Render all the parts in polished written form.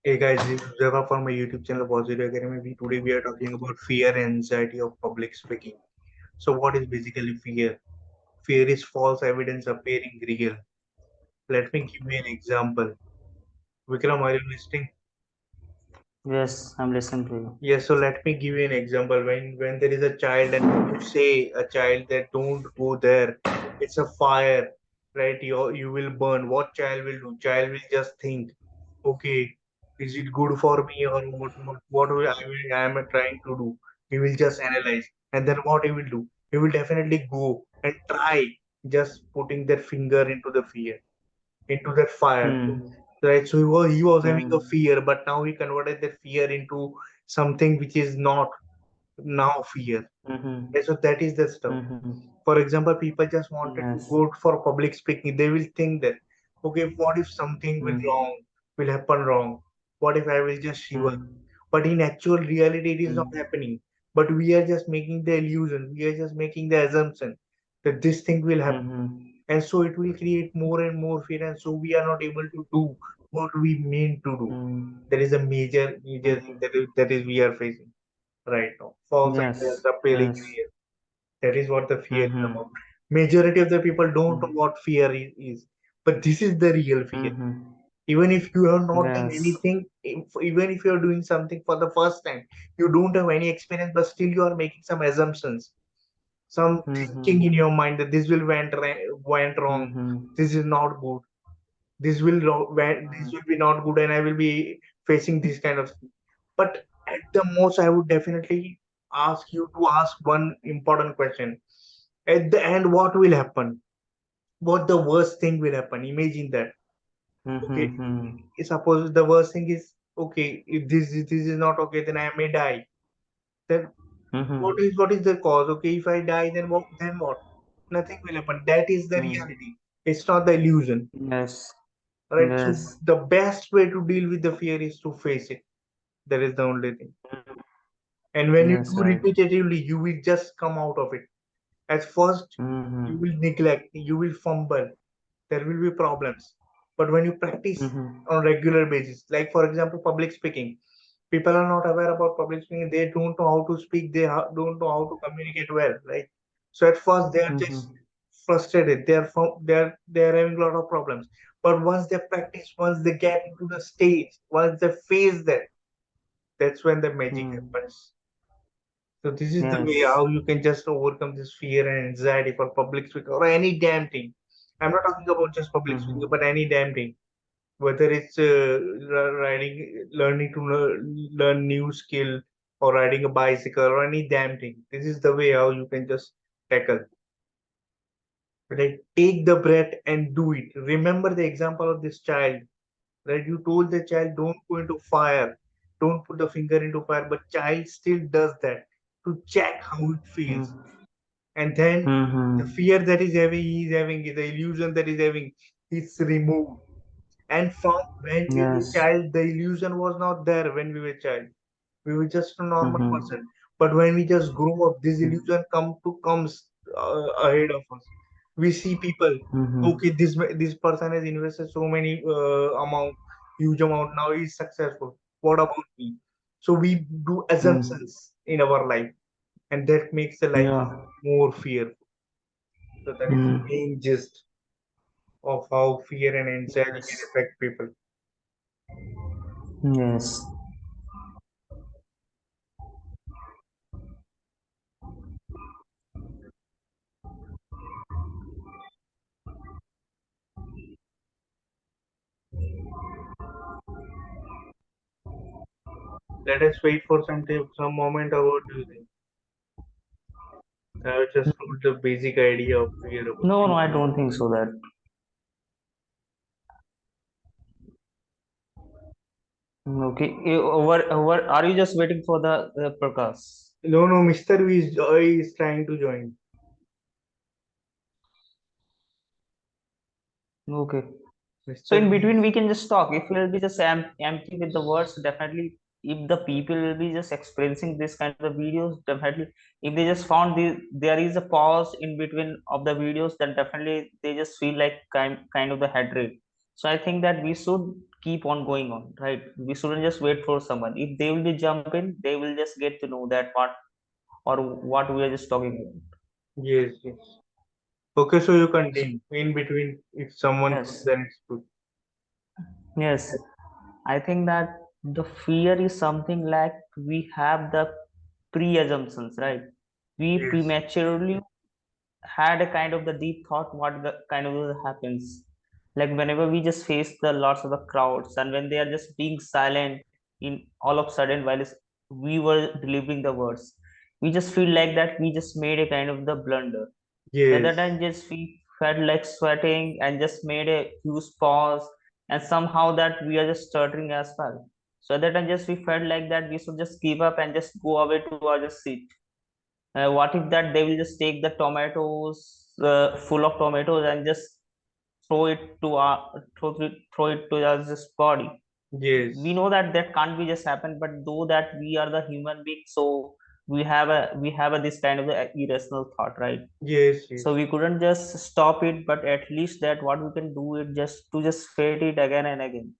Hey guys, this is Huzaifa from my YouTube channel Positive Academy. Today we are talking about fear and anxiety of public speaking. So what is basically fear? Fear is false evidence appearing real. Let me give you an example. Vikram, are you listening? Yes, I'm listening to you. Yes, so let me give you an example. When there is a child and you say a child that don't go there, it's a fire, right? You will burn. What child will do? Child will just think, okay, is it good for me or what will I am trying to do? He will just analyze, and then what he will do? He will definitely go and try just putting their finger into the fear, into that fire, Hmm. right? So he was having a Hmm. fear, but now he converted that fear into something which is not now fear. Hmm. Right? So that is the stuff. Hmm. For example, people just wanted to Yes. go for public speaking. They will think that, okay, what if something Hmm. will happen wrong? What if I will just shiver? Hmm. But in actual reality, it is not Hmm. happening. But we are just making the illusion. We are just making the assumption that this thing will happen, Hmm. and so it will create more and more fear, and so we are not able to do what we mean to do. Hmm. There is a major thing Hmm. that is we are facing right now. False Yes. evidence appearing Yes. real. That is what the fear is about. Hmm. Majority of the people don't know Hmm. what fear is, but this is the real fear. Hmm. Even if you have not done Yes. anything, even if you are doing something for the first time, you don't have any experience, but still you are making some assumptions, some thinking in Hmm. your mind that this will went wrong, Hmm. this is not good, this will be not good, and I will be facing this kind of thing. But at the most, I would definitely ask you to ask one important question. At the end, what will happen? What the worst thing will happen? Imagine that. Okay, Hmm. suppose the worst thing is, okay, if this is not okay, then I may die. Then Hmm. what is the cause? Okay, if I die, then what? Nothing will happen. That is the Hmm. reality. It's not the illusion. Yes. Right? So Yes. the best way to deal with the fear is to face it. That is the only thing. And when you Yes. do Right. repetitively, you will just come out of it. At first, you will Hmm. neglect, you will fumble, there will be problems. But when you practice Hmm. on regular basis, like for example, public speaking, people are not aware about public speaking. They don't know how to speak. Don't know how to communicate well, right? So at first, they are just Hmm. frustrated. They are having a lot of problems. But once they practice, once they get into the stage, once they face that, that's when the magic Hmm. happens. So this is the way Yes. how you can just overcome this fear and anxiety for public speaking or any damn thing. I'm not talking about just public speaking, Hmm. but any damn thing. Whether it's learning to learn new skill or riding a bicycle or any damn thing. This is the way how you can just tackle. Right? Take the breath and do it. Remember the example of this child. Right? You told the child don't go into fire, don't put the finger into fire, but child still does that to check how it feels. Hmm. And then the Hmm. fear that he is having, the illusion that he's having, is removed. And from when we were Yes. child, the illusion was not there. When we were child, we were just a normal Hmm. person. But when we just grow up, this illusion comes ahead of us. We see people, okay, Hmm. this person has invested so many amount, huge amount, now he's successful, what about me? So we do Hmm. assumptions in our life, and that makes the life Yeah. more fearful. So that is the Hmm. main gist of how fear and anxiety can Yes. affect people. Yes. Let us wait for some moment, or what do you think? I just told the basic idea of fear about. No, no, I don't think so. That okay. Over. Are you just waiting for the Prakash? No, no, Mr. V is trying to join. Okay. So Mr. in V between, is, we can just talk. If we'll be just empty with the words, definitely. If the people will be just experiencing this kind of videos, definitely. If they just found there is a pause in between of the videos, then definitely they just feel like kind of the head rate. So I think that we should keep on going on, right? We shouldn't just wait for someone. If they will be jumping, they will just get to know that or what we are just talking about. Yes, yes. Okay, so you continue in between. If someone comes, Yes, then it's good. yes. I think that the fear is something like we have the pre-assumptions, right? We Yes, prematurely had a kind of the deep thought what the kind of happens. Like whenever we just face the lots of the crowds and when they are just being silent in all of a sudden while we were delivering the words, we just feel like that we just made a kind of the blunder. So at that yes, time, just we felt like sweating and just made a huge pause, and somehow that we are just stuttering as well. So at that time, just we felt like that we should just give up and just go away to our just seat. What if that they will just take the tomatoes, full of tomatoes, and just throw it to our throw it to our just body? We yes, know that that can't be just happen, but though that we are the human being, so we have a this kind of a irrational thought, right? yes, So yes, we couldn't just stop it, but at least that what we can do it just to just fade it again and again.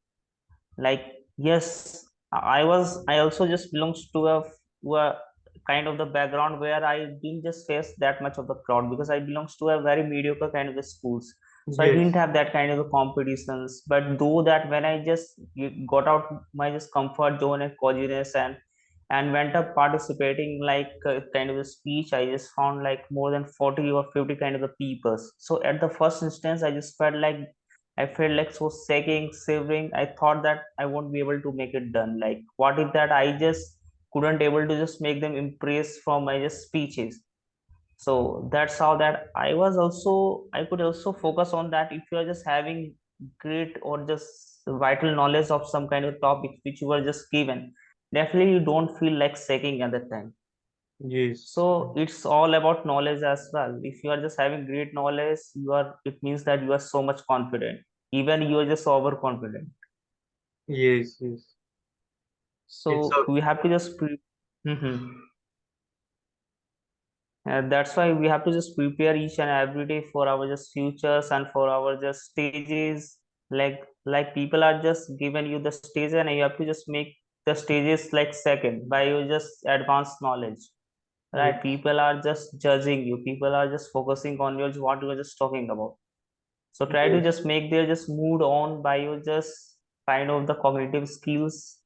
Like, yes, I also just belongs to a kind of the background where I didn't just face that much of the crowd because I belongs to a very mediocre kind of the schools. So I didn't yes, have that kind of the competitions, but though that when I just got out my just comfort zone and coziness and went up participating like kind of a speech, I just found like more than 40 or 50 kind of the peoples. So at the first instance I felt like so shaking, shivering. I thought that I won't be able to make it done. Like, what if that I just couldn't able to just make them impress from my just speeches? So that's how that I could also focus on that. If you are just having great or just vital knowledge of some kind of topic which you were just given, definitely you don't feel like shaking at the time. yes, So it's all about knowledge as well. If you are just having great knowledge, it means that you are so much confident. Even you are just overconfident. yes, yes. It's So we have to just Mhm. That's why we have to just prepare each and every day for our just futures and for our just stages. Like people are just giving you the stage and you have to just make the stages like second by your just advanced knowledge. Right? yes, People are just judging you. People are just focusing on your what you were just talking about. So try to yes, just make their just mood on by your just kind of the cognitive skills.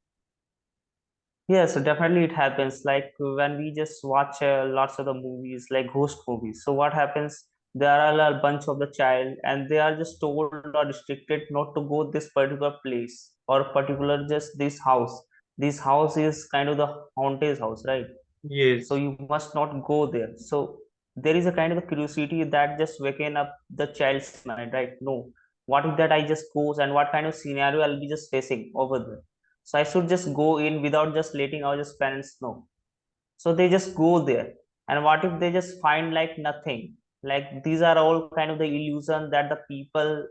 Yes, so definitely it happens. Like when we just watch lots of the movies, like ghost movies. So what happens? There are a bunch of the child, and they are just told or restricted not to go this particular place or particular just this house. This house is kind of the haunted house, right? So yes, you must not go there. So there is a kind of a curiosity that just waken up the child's mind, right? No, what if that I just goes and what kind of scenario I'll be just facing over there? So I should just go in without just letting our just parents know. So they just go there, and what if they just find like nothing? Like these are all kind of the illusion that the people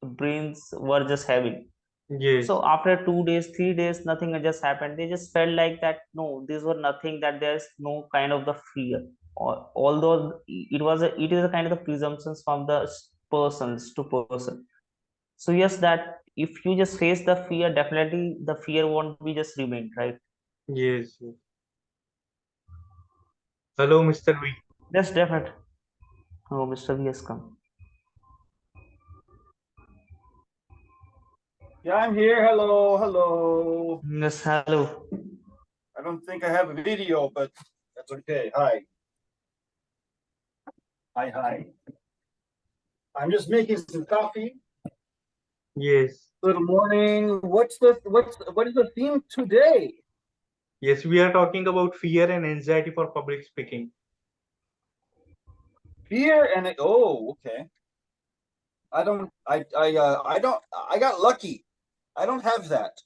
brains were just having. yes, So after 2 days, 3 days, nothing had just happened. They just felt like that no, these were nothing. That there's no kind of the fear. Or, although it is a kind of the presumptions from the persons to person. So yes, that if you just face the fear, definitely the fear won't be just remain, right? yes, yes. Hello, Mr. V. That's definite. Oh, Mr. V has come. Yeah, I'm here. Hello, hello. Yes, hello. I don't think I have a video, but that's okay. Hi. Hi, hi. I'm just making some coffee. Yes, Good morning. What is the theme today? yes. We are talking about fear and anxiety for public speaking. Fear and oh, okay. I got lucky. I don't have that.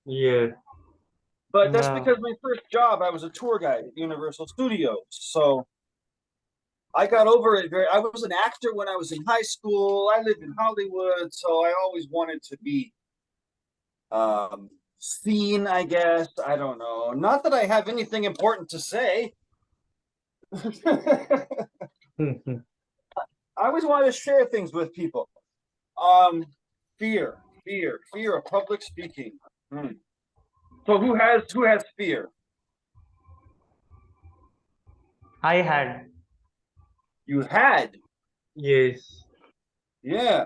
Yeah, But that's Yeah. because my first job, I was a tour guide at Universal Studios. So I got over it I was an actor when I was in high school. I lived in Hollywood, so I always wanted to be seen, I guess. I don't know. Not that I have anything important to say. I always want to share things with people. Um, Fear. Fear of public speaking. So who has fear? I had. You had. Yes. Yeah.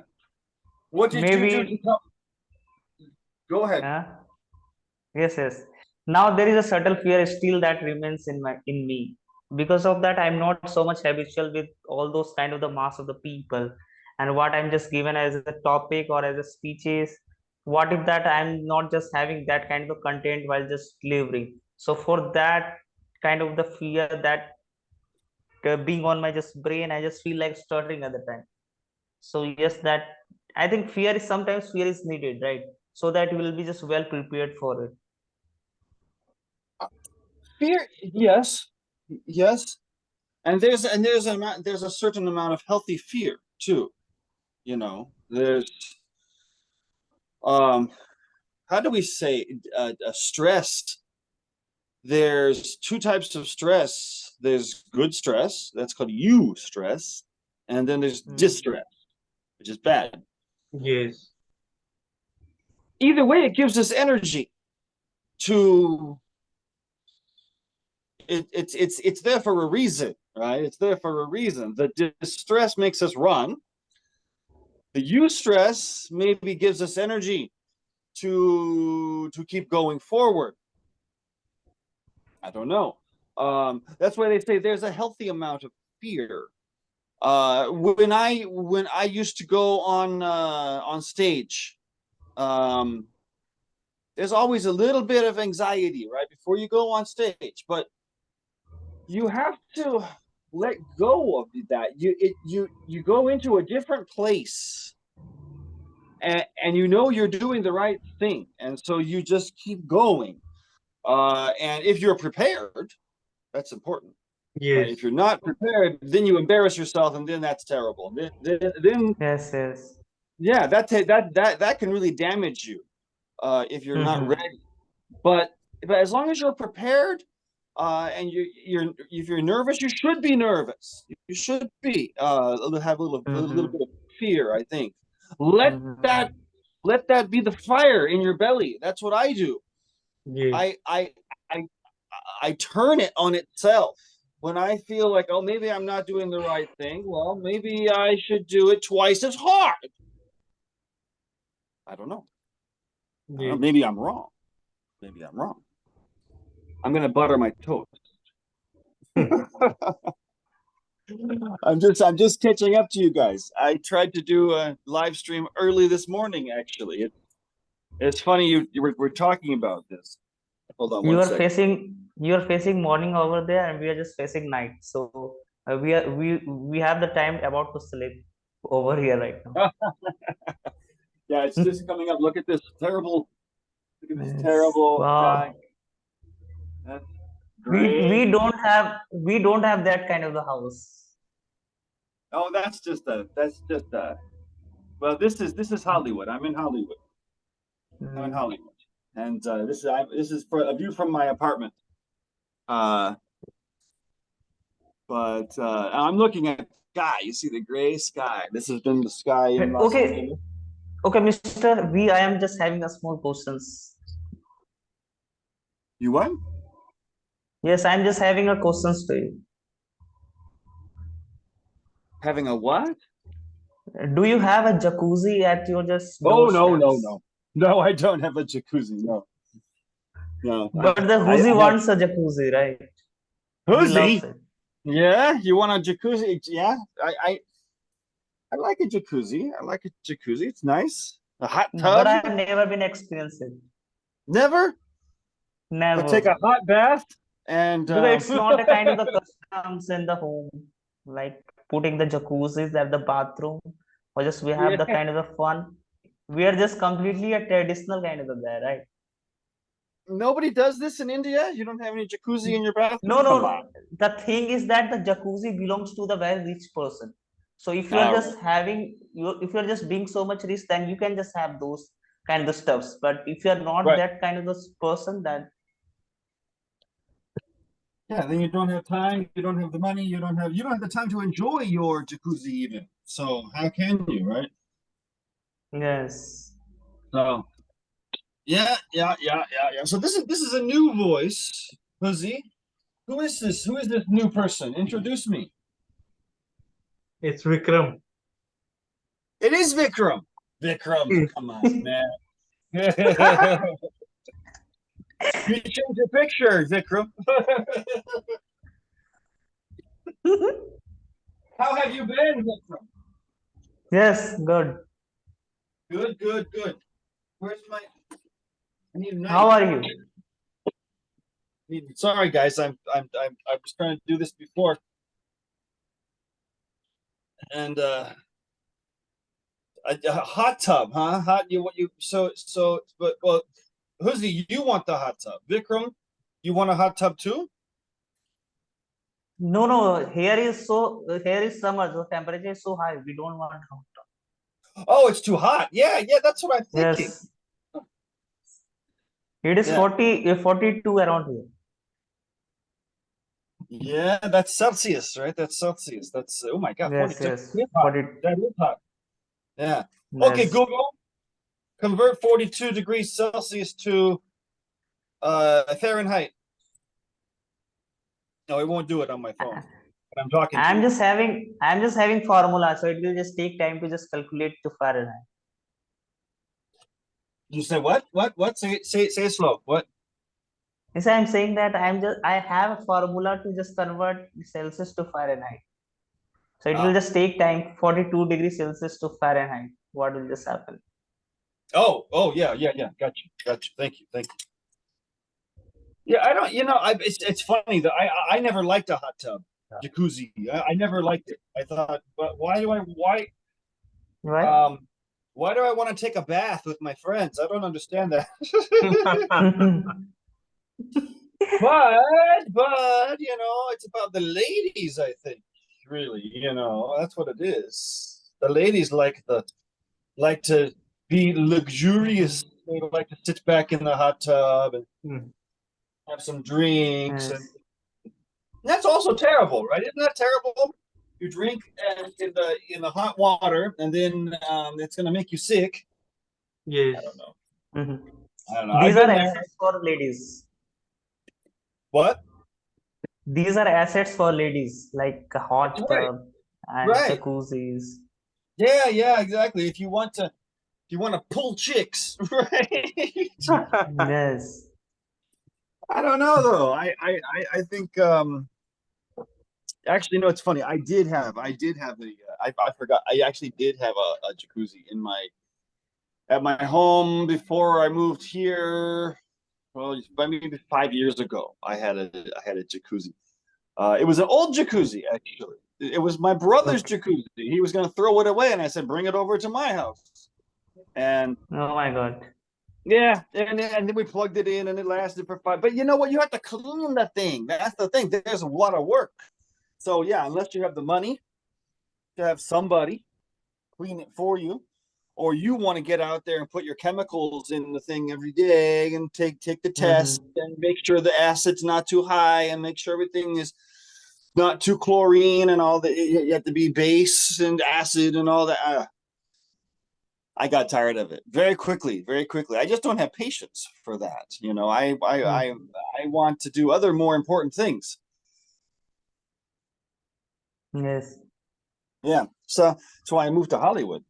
What did you do to Maybe. come? Go ahead. Yes, yes. Now there is a subtle fear still that remains in me. Because of that, I'm not so much habitual with all those kind of the mass of the people, and what I'm just given as a topic or as a speeches. What if that I'm not just having that kind of content while just delivering? So for that kind of the fear that being on my just brain, I just feel like stuttering at the time. So yes, that I think fear is sometimes fear is needed, right? So that you will be just well prepared for it. Fear, yes, yes, and there's a certain amount of healthy fear too. You know, there's how do we say stress? There's two types of stress. There's good stress, that's called eustress, and then there's distress, which is bad. Yes. Either way, it gives us energy to it's there for a reason, right? It's there for a reason. The distress makes us run. The eustress maybe gives us energy to keep going forward. I don't know. That's why they say there's a healthy amount of fear. When I used to go on stage, there's always a little bit of anxiety right before you go on stage, but you have to let go of that. You go into a different place, and you know you're doing the right thing, and so you just keep going. And if you're prepared, that's important. Right? Yes. If you're not prepared, then you embarrass yourself, and then that's terrible. Then Yes, yes. yeah, that can really damage you if you're not ready. But as long as you're prepared, and if you're nervous, you should be nervous. You should be have a little bit of fear. I think that let that be the fire in your belly. That's what I do. Yes. I turn it on itself. When I feel like, oh, maybe I'm not doing the right thing, well, maybe I should do it twice as hard. I don't know. Yes. Maybe I'm wrong. Maybe I'm wrong. I'm gonna butter my toast. I'm just catching up to you guys. I tried to do a live stream early this morning. Actually, it's funny we're talking about this. Hold on one second. You are facing morning over there, and we are just facing night. So we have the time about to sleep over here right now. Yeah, it's just coming up. Look at this terrible. Look at this Yes. terrible Wow. sky. That's great. We don't have that kind of the house. Oh, that's just well, this is Hollywood. I'm in Hollywood. I'm in Hollywood, and this is for a view from my apartment. But I'm looking at the sky. You see the gray sky. This has been the sky in Los Angeles. Okay, Mister. I am just having a small questions. You what? Yes, I'm just having a questions to you. Having a what? Do you have a jacuzzi at your just Oh, no, doorsteps? no, I don't have a jacuzzi. No. But the Huzi wants a jacuzzi, right? He loves Huzi? it. Yeah, you want a jacuzzi? Yeah, I like a jacuzzi. I like a jacuzzi. It's nice. A hot But tub? I've never been experienced it. Never? Never. Take a hot bath and Because it's not a kind of the customs in the home, like putting the jacuzzis at the bathroom, or just we have the kind of the fun. We are just completely a traditional kind of the guy, right? Nobody does this in India? You don't have any jacuzzi in your bathroom? No, Come no. on. The thing is that the jacuzzi belongs to the very rich person. So if you're just having, if you're just being so much rich, then you can just have those kind of stuffs. But if you're not that kind of this person, then yeah, then you don't have time, you don't have the money, you don't have the time to enjoy your jacuzzi even. So how can you, right? yes. So yeah. So this is a new voice, Huzzy. Who is this? Who is this new person? Introduce me. It's Vikram. It is Vikram. Vikram, come on, man. You changed your picture, Vikram. How have you been, Vikram? Yes, good. Good. Where's my? I need a knife. How are you? Sorry, guys. I was trying to do this before, and a hot tub, huh? But well, Huzzy, you want the hot tub? Vikram, you want a hot tub too? No. Here is summer, so temperature is so high. We don't want hot tub. Oh, it's too hot. Yeah, that's what I'm thinking. Yes. It is Yeah. 42 around here. Yeah, that's Celsius, right? That's Celsius. That's oh my God, 42. Yes. That is hot. 40. That is hot. Yeah. Okay, Yes. Google, convert 42 degrees Celsius to Fahrenheit. No, it won't do it on my phone. But I'm talking to I'm you. just having formula, so it will just take time to just calculate to Fahrenheit. You said what? What? Say it slow. What? Yes, I'm saying that I have a formula to just convert Celsius to Fahrenheit. So it will just take time, 42 degrees Celsius to Fahrenheit. What will just happen? Oh, yeah. Got you. Thank you. Yeah, I don't. It's funny that I never liked a hot tub, jacuzzi. I never liked it. I thought, but why do I want to take a bath with my friends? I don't understand that. But it's about the ladies. I think really, that's what it is. The ladies like to be luxurious. They like to sit back in the hot tub and have some drinks, Yes. and that's also terrible, right? Isn't that terrible? You drink in the hot water, and then it's going to make you sick. Yes. I don't know. Mhm. I don't know. These I've are been there. assets for ladies. What? These are assets for ladies, like a hot That's right. tub and Right. jacuzzis. Yeah, exactly. If you want to pull chicks, right? Yes. I don't know though. I think actually no, it's funny. I forgot. I actually did have a jacuzzi at my home before I moved here. Well, maybe 5 years ago, I had a jacuzzi. It was an old jacuzzi, actually. It was my brother's jacuzzi. He was going to throw it away, and I said, "Bring it over to my house." And Oh my God. yeah, and then we plugged it in, and it lasted for 5. But you know what? You have to clean the thing. That's the thing. There's a lot of work. So yeah, unless you have the money to have somebody clean it for you, or you want to get out there and put your chemicals in the thing every day and take the test and make sure the acid's not too high and make sure everything is not too chlorine and all that. You have to be base and acid and all that. I got tired of it very quickly. I just don't have patience for that. I want to do other more important things. Yes. Yeah. So that's why I moved to Hollywood,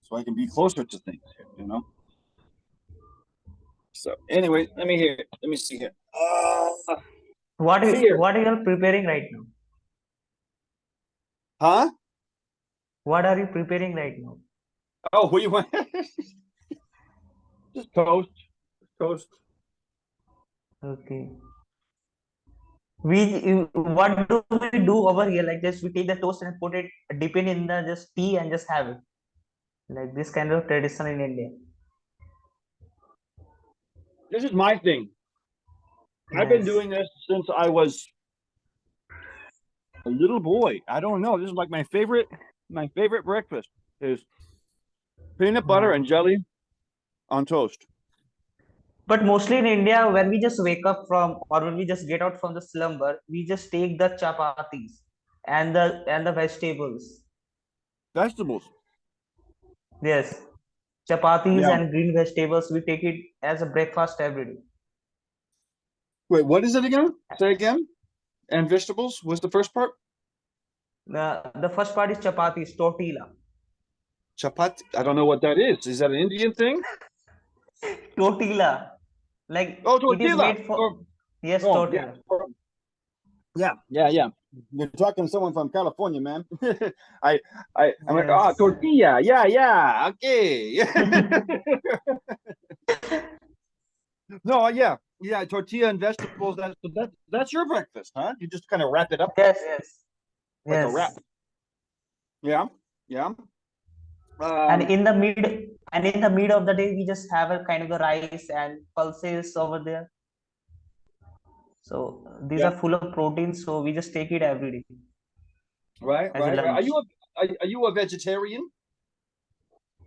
so I can be closer to things, So anyway, let me see here. What Fear. are you preparing right now? Huh? What are you preparing right now? Oh, what you want? Just toast. Okay. What do we do over here? Like just we take the toast and put it, dip it in the just tea and just have it. Like this kind of tradition in India. This is my thing. I've been Yes. doing this since I was a little boy. I don't know. This is like my favorite breakfast is peanut butter and jelly on toast. But mostly in India, when we just wake up from or when we just get out from the slumber, we just take the chapatis and the vegetables. Vegetables. Yes. chapatis Yeah. and green vegetables. We take it as a breakfast every day. Wait, what is it again? Say again. And vegetables was the first part? The first part is chapatis, tortilla. Chapati. I don't know what that is. Is that an Indian thing? Tortilla. Like Oh, it is tortilla. made for, yes, Oh, yeah. tortilla. Yeah. You're talking to someone from California, man. I'm like, Yes. tortilla. Yeah. Okay. No, yeah. Tortilla and vegetables. That's your breakfast, huh? You just kind of wrap it up Yes. like a wrap. Yes. Yeah. And Um, in the mid of the day, we just have a kind of the rice and pulses over there. So these yeah. are full of protein, so we just take it every day Right. as a Are lunch. you a vegetarian?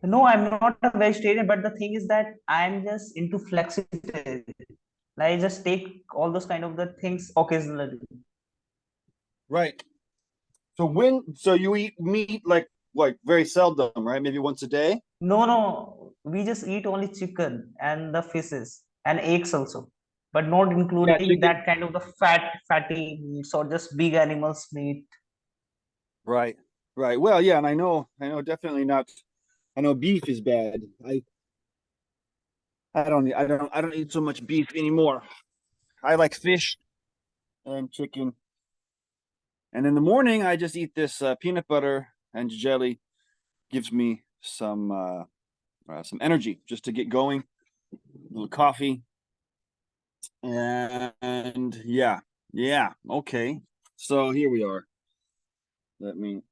No, I'm not a vegetarian, but the thing is that I'm just into flexibility. I just take all those kind of the things occasionally. Right. So you eat meat like very seldom, right? Maybe once a day. No, we just eat only chicken and the fishes and eggs also, but not Yeah, including chicken. that kind of the fatty meats or just big animals meat. Right. Well, yeah, and I know definitely not. I know beef is bad. I don't eat so much beef anymore. I like fish and chicken. And in the morning I just eat this peanut butter and jelly. Gives me some energy just to get going. A little coffee. And yeah, okay. So here we are. Let me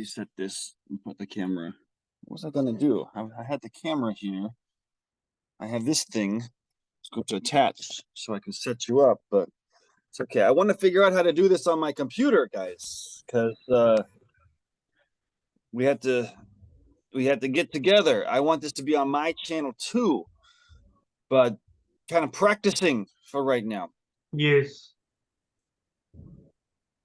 set this and put the camera. What was I gonna do? I had the camera here. I have this thing. It's going to attach so I can set you up, but it's okay. I want to figure out how to do this on my computer, guys, because we had to get together. I want this to be on my channel too, but kind of practicing for right now. Yes.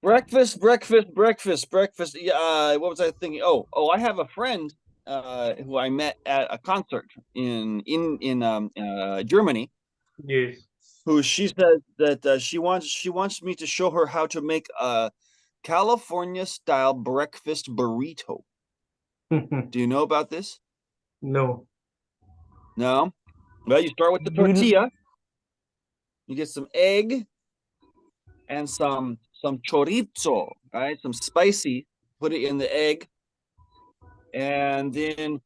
Breakfast. Yeah, what was I thinking? I have a friend who I met at a concert in Germany. Yes. Who she said that she wants me to show her how to make a California style breakfast burrito. Do you know about this? No. No. Well, you start with the Do you, tortilla. You get some egg and some chorizo, right? Some spicy. Put it in the egg, and then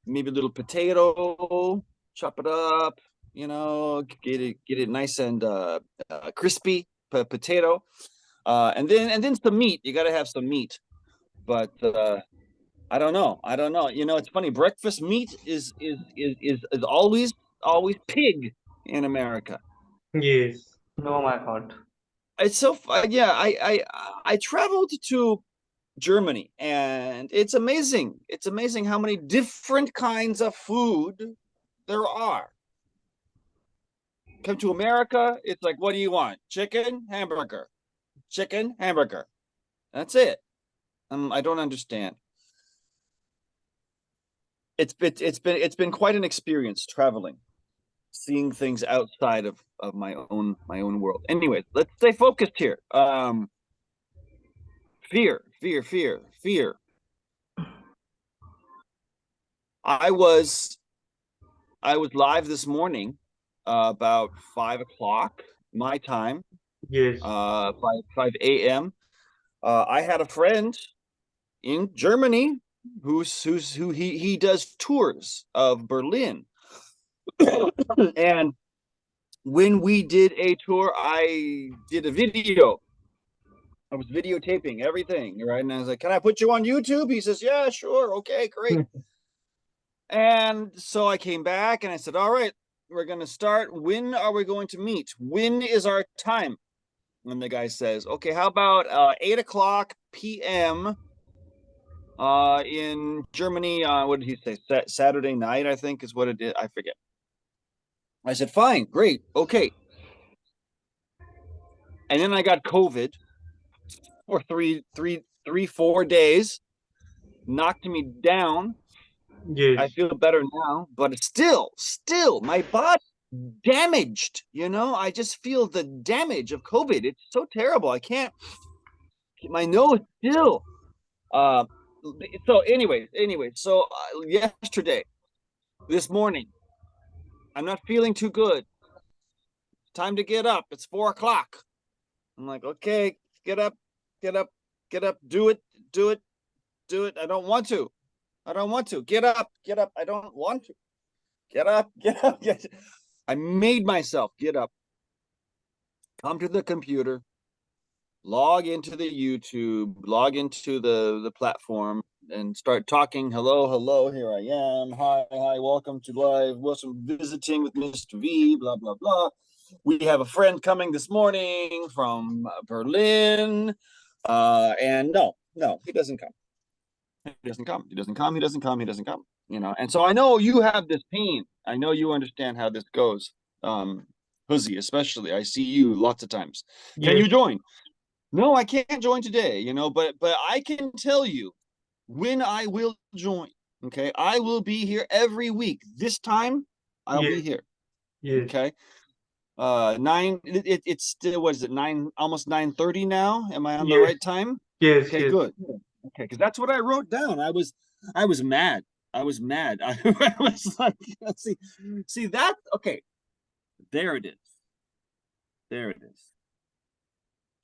maybe a little potato. Chop it up. Get it nice and crispy potato. And then some meat. You got to have some meat. But I don't know. It's funny. Breakfast meat is always pig in America. Yes. oh my God. It's so yeah. I traveled to Germany, and it's amazing. It's amazing how many different kinds of food there are. Come to America, it's like, what do you want? Chicken, hamburger. Chicken, hamburger. That's it. I don't understand. It's been quite an experience traveling, seeing things outside of my own world. Anyways, let's stay focused here. Fear. I was live this morning about 5 o'clock my time, Yes. 5 a.m. I had a friend in Germany who he does tours of Berlin. And when we did a tour, I did a video. I was videotaping everything, right? And I was like, "Can I put you on YouTube?" He says, "Yeah, sure. Okay, great." And so I came back and I said, "All right, we're going to start. When are we going to meet? When is our time?" And the guy says, "Okay, how about 8 o'clock p.m. In Germany? What did he say? Saturday night, I think is what it is. I forget." I said, "Fine, great, okay." And then I got COVID for 4 days, knocked me down. Yes. I feel better now, but it's still my body damaged. I just feel the damage of COVID. It's so terrible. I can't. My nose still. Uh, so anyway. So yesterday, this morning, I'm not feeling too good. Time to get up. It's 4 o'clock. I'm like, okay, get up, get up, get up. Do it. I don't want to. Get up. I don't want to. Get up. I made myself get up, come to the computer, log into the YouTube, log into the platform, and start talking. Hello, here I am. Hi, welcome to live. Welcome visiting with Mr. V, blah, blah, blah. We have a friend coming this morning from Berlin. And no, he doesn't come. He doesn't come. And so I know you have this pain. I know you understand how this goes. Huzzy, especially. I see you lots of times. Can Yes. you join? No, I can't join today, but I can tell you when I will join. Okay, I will be here every week. This time I'll be Yes. here. Yes. Okay. It's still, what is it, 9, almost 9:30 now? Am I on the Yes. right time? Yes. Okay, Yes. good. Okay, because that's what I wrote down. I was mad. I was mad. I was like, see that? Okay, there it is.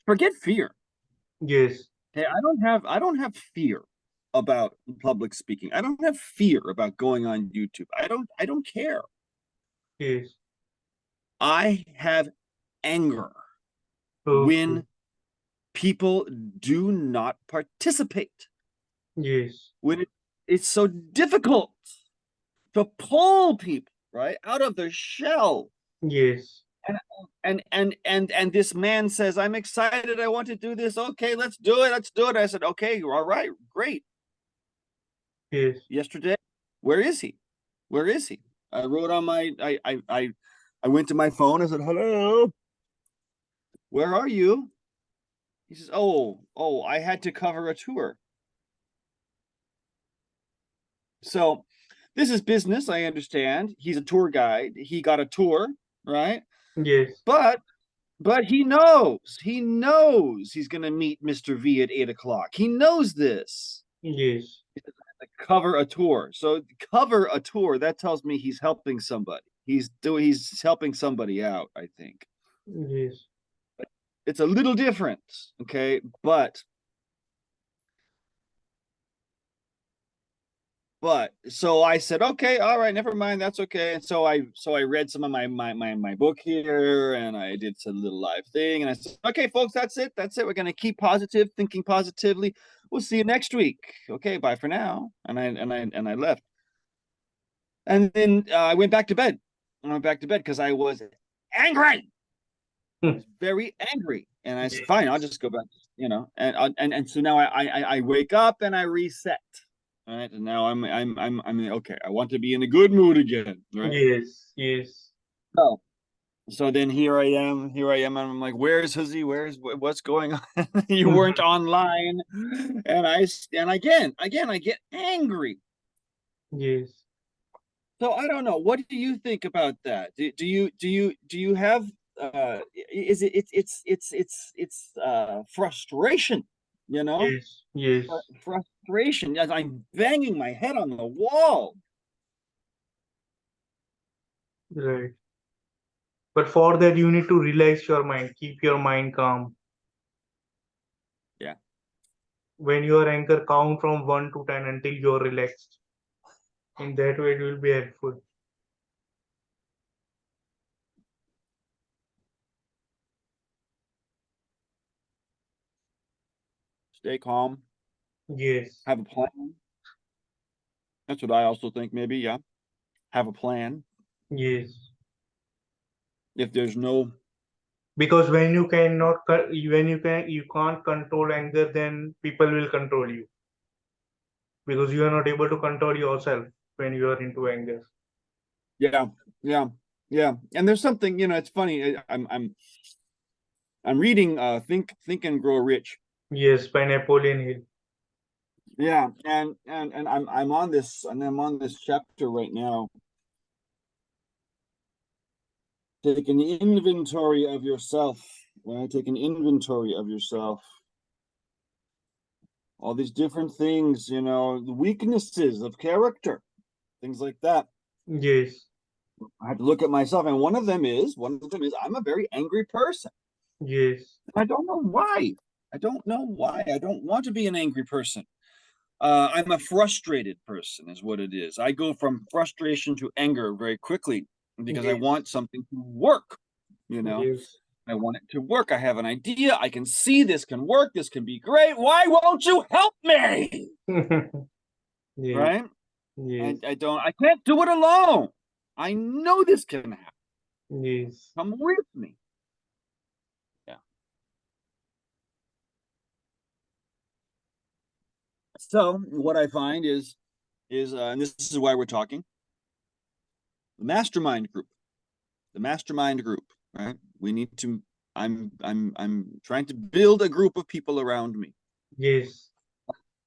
Forget fear. Yes. Okay, I don't have fear about public speaking. I don't have fear about going on YouTube. I don't care. Yes. I have anger Okay. when people do not participate. Yes. When it's so difficult to pull people right out of their shell. Yes. And this man says, I'm excited, I want to do this. Okay, let's do it. I said, okay, all right, great. Yes. Yesterday, where is he? I wrote on my I went to my phone. I said, hello, where are you? He says, oh, I had to cover a tour. So this is business, I understand. He's a tour guide. He got a tour, right? Yes. But he knows he's gonna meet Mr. V at 8 o'clock. He knows this. Yes. Cover a tour. So cover a tour, that tells me he's helping somebody. He's helping somebody out, I think. Yes. It's a little different, okay? But so I said, okay, all right, never mind, that's okay. And so I read some of my book here, and I did a little live thing, and I said, okay, folks, that's it. We're gonna keep positive, thinking positively. We'll see you next week. Okay, bye for now. And I left. And then I went back to bed. Because I was angry. I was very angry, and I said, fine, I'll just go back. And so now I wake up and I reset. All right, and now I'm okay. I want to be in a good mood again. Right. Yes. Yes. So then here I am, and I'm like, where's Huzzy? What's going on? You weren't online, and again I get angry. Yes. So I don't know. What do you think about that? Do you have is it's frustration, Yes. Yes. frustration as I'm banging my head on the wall. Right. But for that, you need to relax your mind. Keep your mind calm. Yeah. When you are anchor, count from 1 to 10 until you're relaxed. In that way, it will be helpful. Stay calm. Yes. Have a plan. That's what I also think. Maybe, yeah. Have a plan. Yes. If there's no, Because when you you can't control anger, then people will control you. Because you are not able to control yourself when you are into anger. yeah, and there's something, it's funny. I'm reading Think and Grow Rich. Yes, by Napoleon Hill. Yeah, and I'm on this, and I'm on this chapter right now. Take an inventory of yourself, right? Take an inventory of yourself. All these different things, you know, the weaknesses of character, things like that. Yes. I have to look at myself, and one of them is I'm a very angry person. Yes. I don't know why. I don't know why. I don't want to be an angry person. I'm a frustrated person, is what it is. I go from frustration to anger very quickly because I Yes. want something to work. You know, Yes. I want it to work. I have an idea. I can see this can work. This can be great. Why won't you help me? Yes. Right? Yes. And I can't do it alone. I know this can happen. Yes. Come with me. Yeah. So what I find is, and this is why we're talking, the mastermind group, right? We need to. I'm trying to build a group of people around me, Yes.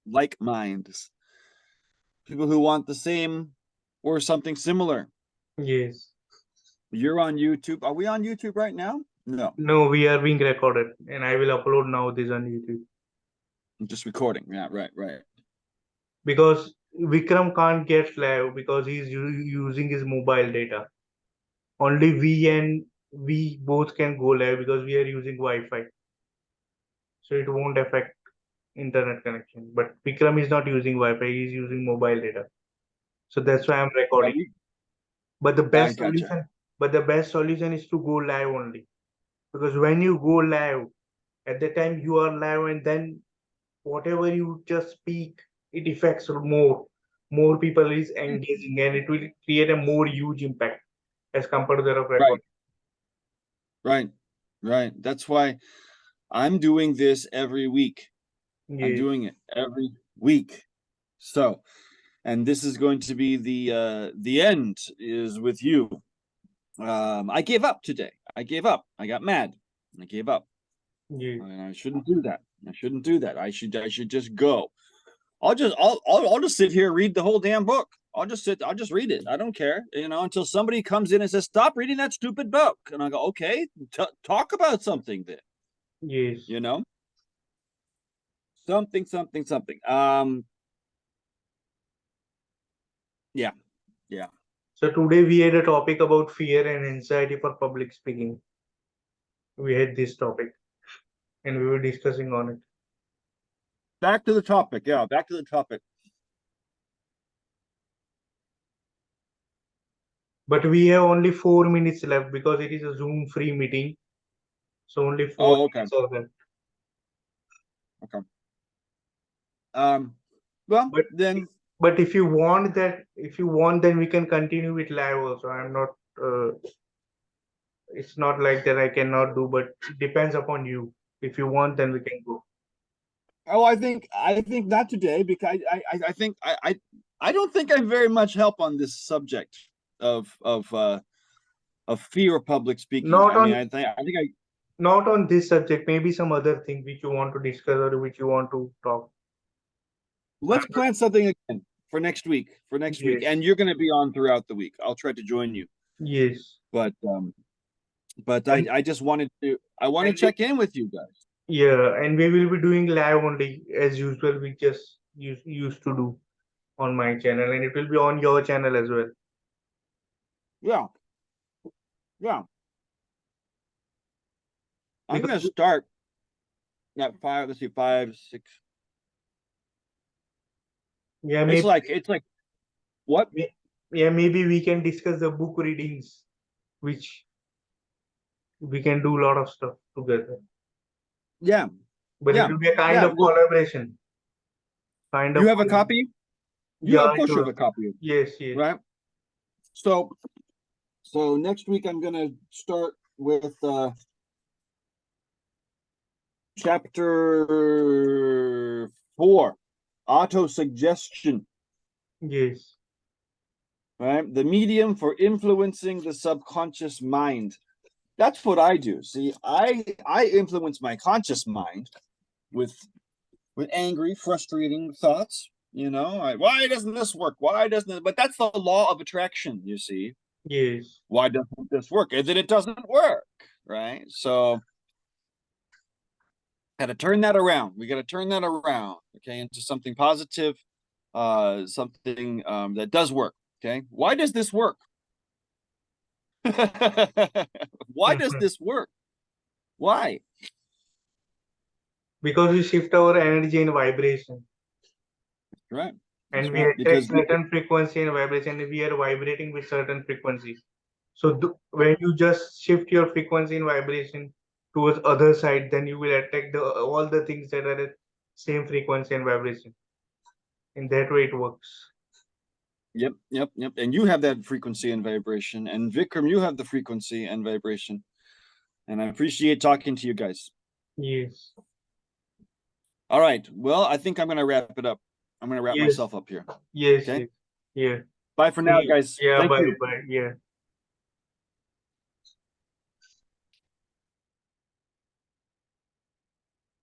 like minds, people who want the same or something similar. Yes. You're on YouTube. Are we on YouTube right now? No, No, we are being recorded, and I will upload now this on YouTube I'm just recording. Yeah, right. because Vikram can't get live because he's using his mobile data. Only we both can go live because we are using Wi-Fi, so it won't affect internet connection. But Vikram is not using Wi-Fi; he's using mobile data, so that's why I'm Yeah, recording. But the I best gotcha. solution, but the best solution is to go live only, because when you go live, at the time you are live, and then whatever you just speak, it affects more people is engaging, and it will create a more huge impact as compared to the Right, record. right. That's why I'm doing this every week. I'm Yes. doing it every week. So, and this is going to be the end is with you. I gave up today. I gave up. I got mad. I gave up. Yes. And I shouldn't do that. I shouldn't do that. I should just go. I'll just sit here and read the whole damn book. I'll just read it. I don't care, you know, until somebody comes in and says, "Stop reading that stupid book." And I go, "Okay, talk about something then." Yes. You know, something. Yeah, yeah. So today we had a topic about fear and anxiety for public speaking. We had this topic and we were discussing on it. Back to the topic. Yeah, back to the topic. But we have only 4 minutes left because it is a Zoom free meeting. So only four Oh, okay, minutes are left. okay. Well, But then, but if you want that, if you want, then we can continue with live also. I'm not. It's not like that I cannot do, but it depends upon you. If you want, then we can go. oh, I think not today because I think I don't think I'm very much help on this subject of fear of public speaking. Not I mean, on I think I not on this subject. Maybe some other thing which you want to discuss or which you want to talk. I'm let's not- plan something again for next week. And Yes. you're going to be on throughout the week. I'll try to join you, Yes. but And I just wanted to I want to and we, check in with you guys. yeah, and we will be doing live only as usual. We just used to do on my channel, and it will be on your channel as well. Yeah, yeah. I'm Because going to start at 5. Let's see, 5, 6. yeah, It's like what? yeah, maybe we can discuss the book readings, which we can do a lot of stuff together. Yeah, But it yeah, will be a kind yeah. of collaboration, kind You of. have a copy? You Yeah, of I course you have do. a copy, Yes, yes, right? So next week I'm going to start with chapter 4, auto-suggestion, yes, right? The medium for influencing the subconscious mind. That's what I do. See, I influence my conscious mind with with angry, frustrating thoughts. You know, why doesn't this work? Why doesn't it? But that's the law of attraction, you see. Yes. Why doesn't this work? And then it doesn't work, right? So, got to turn that around. We got to turn that around, okay, into something positive, something that does work. Okay, why does this work? Why does this work? Why? Because we shift our energy and vibration, Right. and That's we right. attract Because certain frequency and vibration, and we are vibrating with certain frequencies. So when you just shift your frequency and vibration towards other side, then you will attract all the things that are at same frequency and vibration. In that way, it works. Yep. And you have that frequency and vibration, and Vikram, you have the frequency and vibration. And I appreciate talking to you guys. Yes. All right. Well, I think I'm going to wrap it up. I'm going to wrap Yes. myself up here. Yes. Okay. Yes. Yeah. Bye for now, guys. Yeah. Thank Bye. you. Bye. Yeah.